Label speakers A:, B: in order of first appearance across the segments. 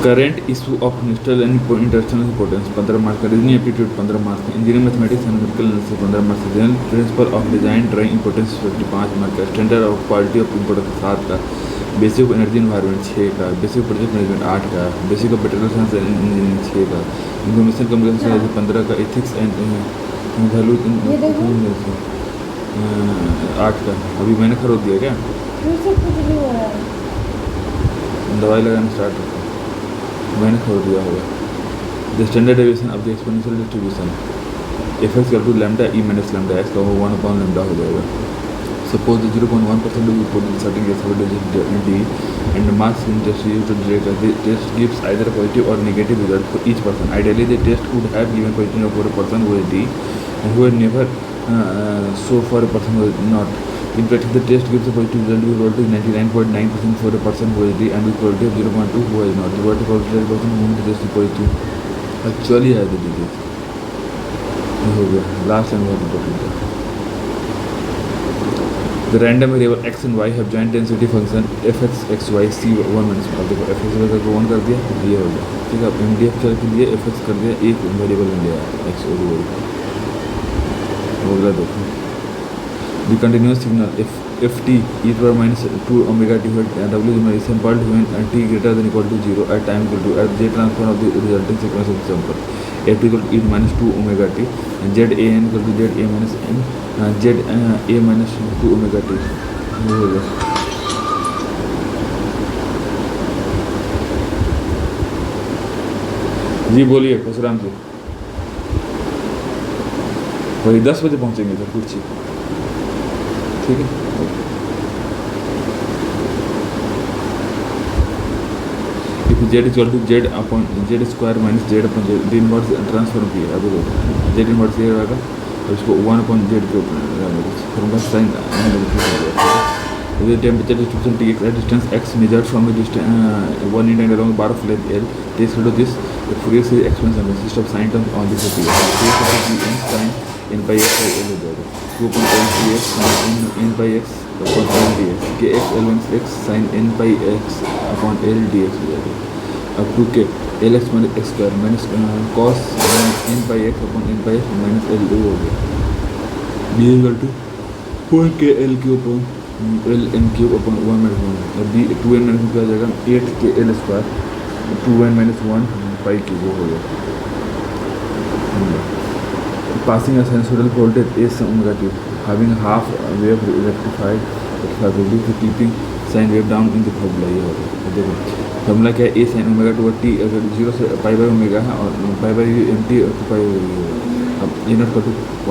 A: Current issue of national and international importance 15 marks का, reasoning aptitude 15 marks का, engineering mathematics analytical analysis 15 marks का, general principle of design drawing importance 5 marks का, standard of quality of importance 7 का, basic of energy environment 6 का, basic project management 8 का, basic of material science and engineering 6 का, information communication 15 का, ethics and value 8 का। अभी मैंने खरीद दिया क्या? दवाई लगाना स्टार्ट होता है, मैंने खोल दिया होगा। The standard deviation of the exponential distribution F X equal to lambda E minus lambda X का 1/लैम्डा हो जाएगा। Suppose 0.1% of the starting D and mass in test gives either a positive or negative result for each person. Ideally the test would have given positive for a person who is D and who had never so for a person who is not. In practice, the test gives a positive result equal to 99.9% for a person who is D and equality of 0.2 who is not. The vertical person whom the test is positive actually has the disease. हो गया last and बहुत important है। The random variable x and y have joint density function f x x y c 1 minus 1। देखो f x को 1 कर दिया, ये हो गया ठीक है। अब MDF चल के लिए f x कर दिया, एक वेरिएबल मिल गया x और y हो गया। देखो the continuous signal f t e to the minus 2 omega t where w is sampled when t greater than equal to 0 at time equal to at j transform of the resulting sequence of the sample f t equal to e minus 2 omega t and z a n equal to z a minus n z a minus 2 omega t। जी बोलिए परशुराम जी। वही 10 बजे पहुंचेंगे sir कुछ ठीक है। If Z equal to Z upon Z square minus Z upon Z D inverse transform किया अभी Z inverse ये रहेगा और इसको 1 अपॉन जेड के ऊपर formula sine the temperature distribution T at distance x measured from a distance 1 inch along a bar of length L takes to this the Fourier series expansion consists of sine terms on this T n sin n by x by L हो जाएगा 2.l x n by x upon L dx kx L1 x sin n by x upon L dx हो जाएगा up to k L x minus x square minus cos n by x upon n by x minus L हो गया d equal to 4 k L cube upon L N cube upon 1 minus 1 और D 2n minus 1 क्या आ जाएगा 8 के L square 2n minus 1 पाई cube हो गया। Passing a sinusoidal voltage A omega T having half wave rectified keeping sine wave down in the formula ये हो गया। देखो फॉर्मूला क्या है ए साइन ओमेगा टू टी अगर 0 से पाई बाई ओमेगा है और पाई बाई एम टी और 2 पाई अब a naught to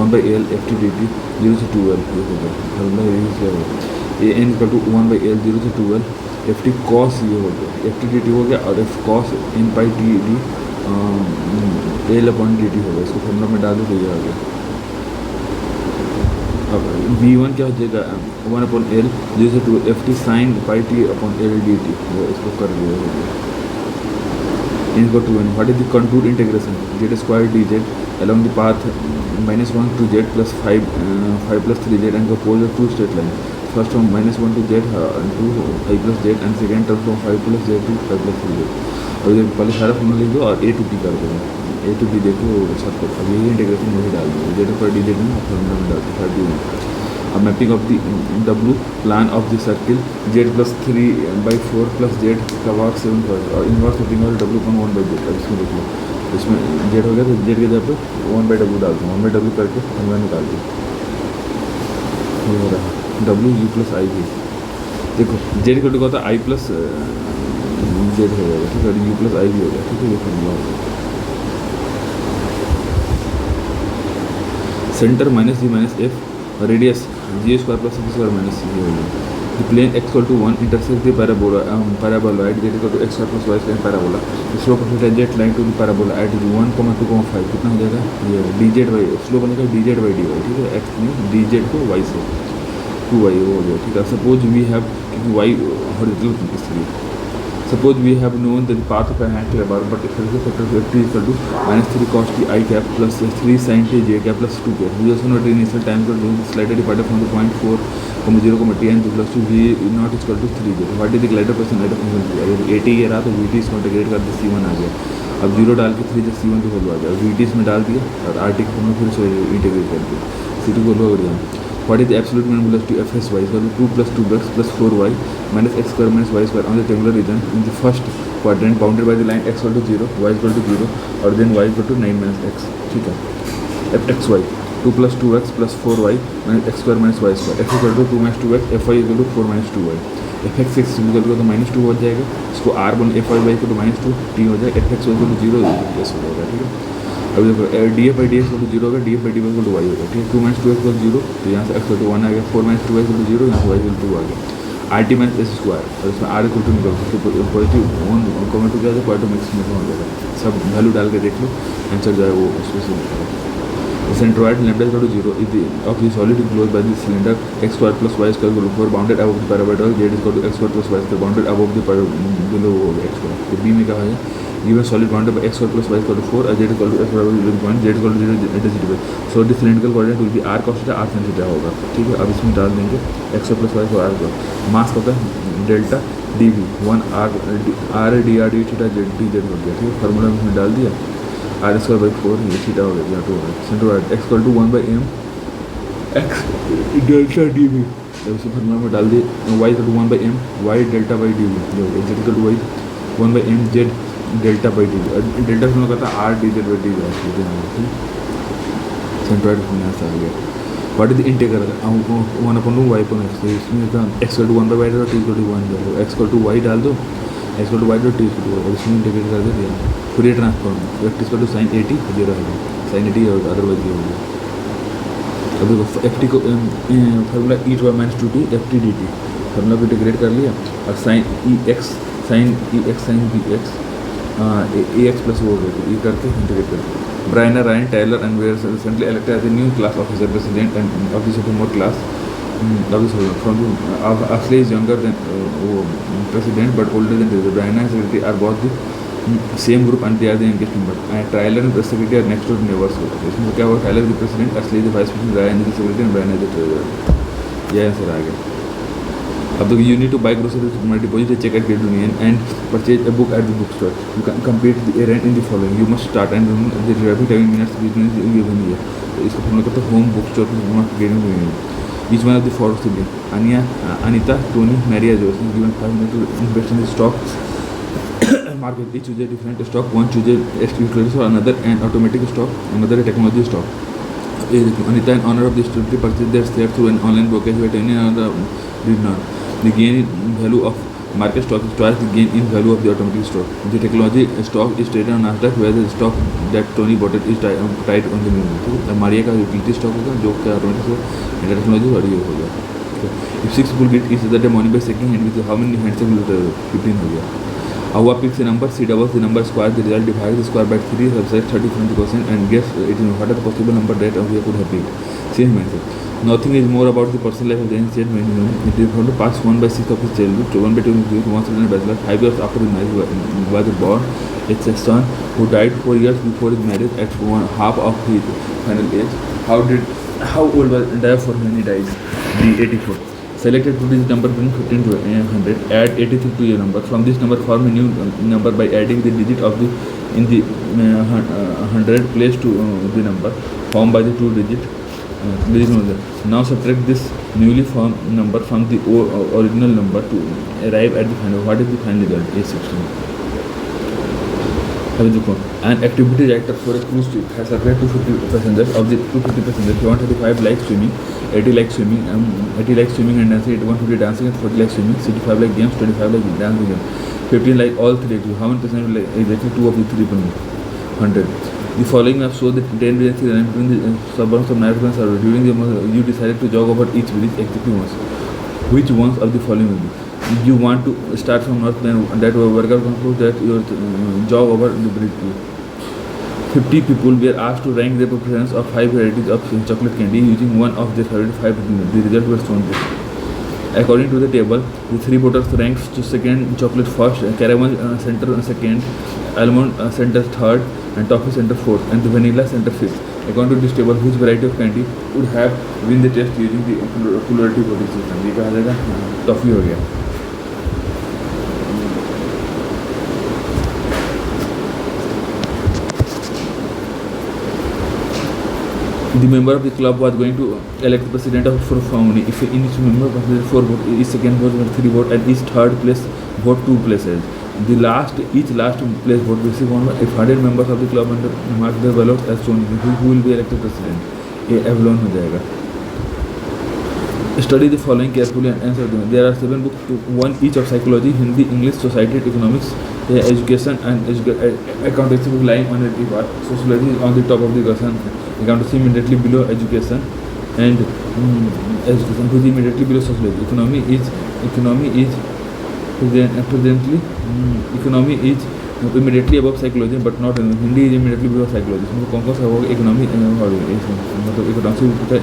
A: 1 by L f t d t 0 से 2 एल ये हो गया फॉर्मूला यही से हो गया। A n equal to 1 by L 0 से 2 एल एफ टी कॉस ये हो गया एफ टी डी टी हो गया और f cos n pi t d L upon d t हो गया। इसको फॉर्मूला में डालू तो ये आ गया। अब वी वन क्या हो जाएगा 1 अपॉन एल 0 से 2 F T sine pi T upon L D T इसको कर दिया हो गया। इनको 2n what is the contour integration Z square D Z along the path -1 to z plus 5 plus 3z and compose of two straight lines. First from -1 to z to 5 plus z and second term from 5 plus z to 5 plus 3z। और ये पहले सारा formula लिख दो और a to b कर दो। a to b देखो सब कुछ अब यही इंटीग्रेशन में ही डाल दो z पर डी जेड में फॉर्मूला में डाल दो 31। अब mapping of the w plan of the circle z plus 3/4 plus z का वर्क 7 पर और inverse mapping of w upon 1/z। इसमें देख लो इसमें जेड हो गया तो जेड के जगह पे 1/w डाल दूँ 1/w करके फॉर्मूला निकाल दूँ ये हो रहा है w u प्लस आई भी। देखो जेड को होता है आई प्लस जेड हो जाएगा ठीक है यू प्लस आई भी हो गया ठीक है ये फॉर्मूला हो गया। सेंटर माइनस जी माइनस एफ रेडियस जी स्क्वायर प्लस सी स्क्वायर माइनस सी हो गया। The plane x equal to 1 intersects the paraboloid z equal to x square plus y square parabola. The slope of the tangent line to the parabola at 1,2,5 कितना हो जाएगा ये dz by slope बनेगा dz by dy ठीक है x में dz को y से 2y हो गया ठीक है। सपोज वी हैव क्योंकि y हॉरिजॉन्टल इसलिए Suppose we have known that the path of a handle bar, but if the factor of ft is equal to minus 3 cos t I cap plus 3 sin t j cap plus 2 cap. We also know the initial time for doing the slider departed from the point 4, 0, t and 2 plus 2 v not is equal to 3 j. What is the glider person glider function? अगर 80 ये रहा तो vt इसको integrate कर दे c1 आ गया. अब 0 डाल के 3 जब c1 तो वैल्यू आ गया. vt इसमें डाल दिया और rt को हमने फिर से इंटीग्रेट कर दिया. c2 को वैल्यू आ गया. What is the absolute minimum velocity of fs y equal to 2 plus 2x plus 4y minus x square minus y square on the triangular region in the first quadrant bounded by the line x equal to 0, y equal to 0 और then y equal to 9 minus x. ठीक है. fxy 2 plus 2x plus 4y minus x square minus y square. x equal to 2 minus 2x, fy equal to 4 minus 2y. fx equal to minus 2 हो जाएगा. इसको r बन fy equal to minus 2 t हो जाएगा. fx equal to 0 s हो जाएगा. ठीक है. अभी देखो D F by D X को 0 होगा, D F by D Y को वाई होगा. ठीक है. 2 माइनस 2x को 0 तो यहाँ से x को 1 आ गया. 4 माइनस 2y को 0 यहाँ से y को 2 आ गया. R T minus S square और इसमें आर इक्वल टू निकल तो पॉजिटिव वन कॉमन टू क्या पॉजिटिव मिक्स में हो जाएगा. सब वैल्यू डाल के देख लो आंसर जो है वो उसमें से निकलेगा. Centroid lambda equal to 0 is of the solid close by the cylinder x square plus y square equal to 4 bounded above the parameter z equal to x square plus y square bounded above the below x square. तो B में क्या है given solid bounded by x square plus y equal to 4 and z equal to x square plus point z equal to 0 at z. So the cylindrical coordinate will be r cos theta r sin theta होगा. ठीक है. अब इसमें डाल देंगे x square plus y को r को मास होता है delta dv 1 r dr d theta z dz हो गया. ठीक है. फार्मूला में इसमें डाल दिया r स्क्वायर बाई 4 ये थीटा हो गया 2 centroid x equal to 1 by m x delta dv. इसी फार्मूला में डाल दिए y equal to 1 by m y delta by dv z equal to y 1 by m z delta by D. Delta formula कहता है R D Z by D. Centroid formula से आ गया. What is the integral 1 upon y upon x. तो इसमें का x equal to 1 by Y डालो, t equal to 1 डालो, x इक्वल टू y डाल दो, x इक्वल टू y डालो, t इक्वल टू और इसमें इंटीग्रेट कर दे दिया. Fourier transform x equal to sin 80 0 है sin 80 और अदरवाइज ये हो गया. अब देखो ft को formula e to minus 2t ft dt formula को इंटीग्रेट कर लिया और sin ex sin bx a x plus वो हो गया. ये करके इंटीग्रेट करके Brianna Ryan Taylor and were recently elected as a new class officer president and of the sophomore class from Ashley is younger than president but older than the Brianna and secretary are both the same group and they are the youngest member. And Tyler and the secretary are next door neighbors. इसमें क्या हुआ? Tyler is the president, Ashley is the vice president, Brian is the secretary and Brianna is the treasurer. यह answer आ गया. अब तो you need to buy groceries from multi-purchase check at Credit Union and purchase a book at the bookstore. You can complete the errand in the following. You must start and the traffic timing minutes between given here. तो इसको हम लोग कहते हैं home bookstore Credit Union. Each one of the four of the Anita, Tony, Maria, Joseph given 5 minutes to invest in the stock market. Each choose a different stock. One choose a utilities or another an automatic stock, another a technology stock. Anita, in honor of the student, purchased their share through an online brokerage where Tony and another did not. The gain in value of market stock is twice the gain in value of the automatic stock. The technology stock is traded on Nasdaq where the stock that Tony bought it is tied on the moon. तो मारिया का utility stock होगा जो क्या automatic से technology और ये होगा. If 6 people get each other money by second hand with how many hands will 15 हो गया. Our picks a number, C doubles the number square, the result divide the square by 3, subtract 30% and guess it is what are the possible number that we could have picked. Same answer. Nothing is more about the personal life of the ancient man. It is going to pass 1/6 of his childhood, 1/2 of his once in a bachelor, 5 years after his marriage was born. It's a son who died 4 years before his marriage at half of his final age. How old was therefore when he died? D 84. Select a two-digit number between 15 to 100. Add 83 to your number. From this number, form a new number by adding the digit of the in the 100 place to the number formed by the two-digit. Now subtract this newly formed number from the original number to arrive at the final. What is the final result? A16. An activity director for a cruise ship has surveyed 250 passengers. Of the 250 passengers, 135 like swimming, 80 like swimming, 80 like swimming and dancing, 150 dancing, and 40 like swimming, 65 like games, 25 like dancing, 15 like all three. How many percent like exactly 2 of the 3 people? 100. The following map shows the 10 villages running between the suburbs of Niagara and during the month you decided to jog over each village exactly once. Which ones of the following will be? You want to start from north and that workout concludes that your jog over the bridge. 50 people were asked to rank their preference of 5 varieties of chocolate candy using one of their favorite 5. The result was shown this. According to the table, the three voters ranks to second, chocolate first, caramel center second, almond center third, and toffee center fourth, and the vanilla center fifth. According to this table, which variety of candy would have win the test using the plurality voting system? ये कहा जाएगा toffee हो गया. The member of the club was going to elect the president of for family. If each member was 4 votes, each second vote was 3 votes, and each third place vote 2 places. Each last place vote receive one. If 100 members of the club mark their ballots as shown, who will be elected president? ये Avalon हो जाएगा. Study the following carefully and answer them. There are 7 books, one each of psychology, Hindi, English, society, economics, education, and accountancy book lying on the part. Sociology is on the top of the question. Accountancy immediately below education, and education which is immediately below sociology. Economy is presently economy is immediately above psychology, but not Hindi is immediately below psychology. इसमें कौन कौन सा होगा? economy मतलब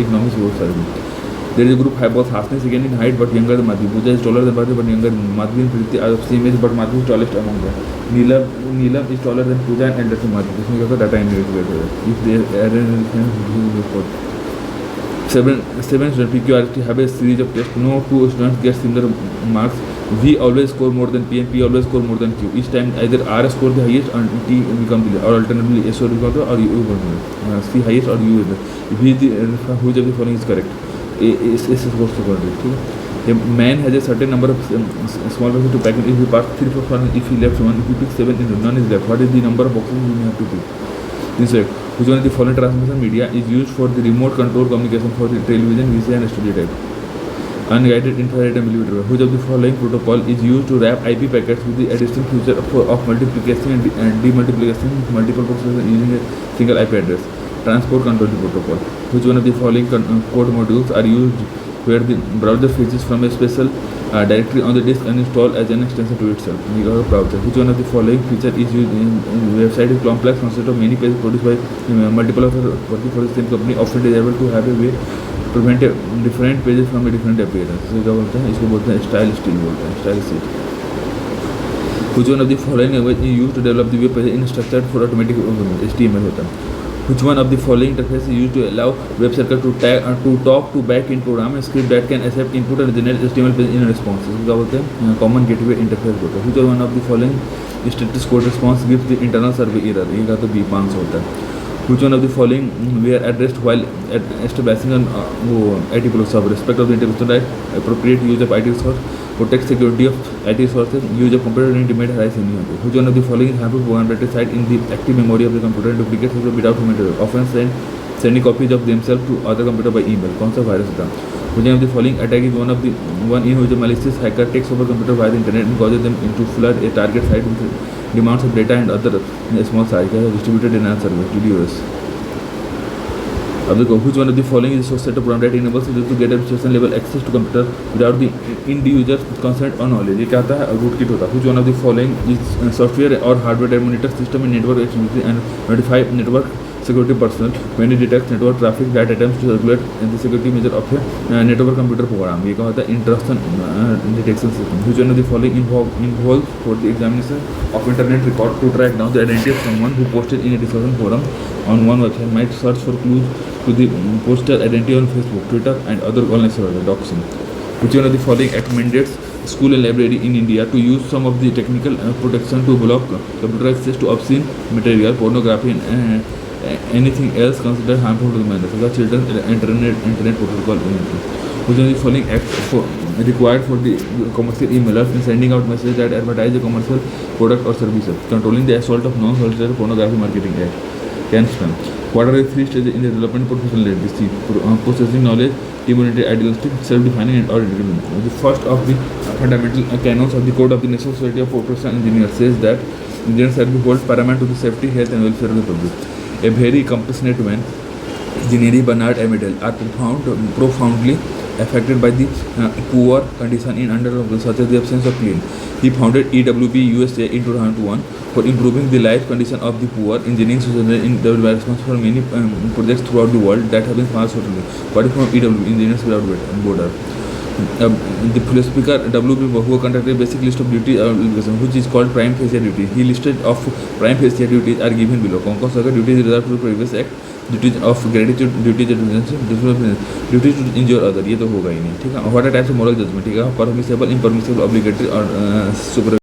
A: economics बहुत सारे. There is a group both Hasni second in height but younger than Madhvi. Pooja is taller than Madhvi but younger than Madhvi, and Priti are of same age but Madhvi is tallest among them. Neelam is taller than Pooja and elder than Madhvi. इसमें क्या होगा? Data indicator. If they are in report. Seven students PQRT have a series of tests. No two students get similar marks. V always score more than P and P always score more than Q. Each time either R score the highest and T become the, or alternatively S score become the, or U become the. C highest or U is the. If he which of the following is correct? Is supposed to correct. ठीक है. A man has a certain number of small boxes to pack in. If he passed 3 for 1, if he left 1, if he picks 7, none is left. What is the number of boxes you have to pick? Insect. Which one of the following transmission media is used for the remote control communication for the television, VCR and studio type? Unguided infrared and millimeter wave. Which of the following protocol is used to wrap IP packets with the additional feature of multiplication and demultiplication multiple processes using a single IP address? Transport control protocol. Which one of the following code modules are used where the browser fetches from a special directory on the disk and install as an extension to itself? Browser. Which one of the following feature is used in website is complex concept of many pages produced by multiple of working for the same company, often is able to have a way to prevent different pages from a different appearance. So क्या बोलते हैं? इसको बोलते हैं style style बोलते हैं, style sheet. Which one of the following language is used to develop the web page in structured for automatic HTML होता है? Which one of the following interface is used to allow web server to talk to back-end program and script that can accept input and generate HTML page in response? इसको क्या बोलते हैं? Common gateway interface बोलते हैं. Which one of the following status code response gives the internal server error? ये का तो B500 होता है. Which one of the following were addressed while establishing an IT policy of respect of the intellectual right, appropriate use of IT resource, protect security of IT resources, use of computer and intimate harass anyone? Which one of the following is harmful program that is site in the active memory of the computer and duplicates it without human error, often sending copies of themselves to other computer by email? कौन सा virus होता है? Which one of the following attack is one in which a malicious hacker takes over computer via the internet and causes them to flood a target site with demands of data and other small sites distributed in a server DDoS? अब देखो, which one of the following is a source set of program that enables user to get application level access to computer without the end user consent or knowledge? ये क्या होता है? rootkit होता है. Which one of the following is software or hardware that monitor system and network activity and notify network security personnel when it detects network traffic that attempts to regulate the security measure of a network computer program? ये क्या होता है? intrusion detection system. Which one of the following involves for the examination of internet record to track down the identity of someone who posted in a discussion forum on one website, might search for clues to the poster identity on Facebook, Twitter and other online servers? Doxing. Which one of the following act mandates school and library in India to use some of the technical protection to block computer access to obscene material, pornography and anything else considered harmful to the minors? The children's internet protocol. Which one of the following acts required for the commercial emailers in sending out messages that advertise a commercial product or services? Controlling the assault of non-solicited pornography marketing act. Canstone. What are the 3 stages in the development of professional literacy? Possessing knowledge, team-oriented, idealistic, self-defining and original. The first of the fundamental canons of the Code of the National Society of Professional Engineers says that engineers shall be held paramount to the safety, health and welfare of the public. A very compassionate man, Engineer Bernard Amidel, are profoundly affected by the poor condition in underdeveloped such as the absence of clean. He founded EWP USA in 2001 for improving the life condition of the poor. Engineering society in development responsible for many projects throughout the world that have been sponsored. What is from EWP, Engineers Without Border? The speaker WP who conducted a basic list of duty which is called prime facie duty. He listed of prime facie duties are given below. कौन कौन सा duties reserved to previous act, duties of gratitude, duties to injure other, ये तो होगा ही नहीं, ठीक है. What are types of moral judgment, ठीक है. Permissible, impermissible, obligatory और super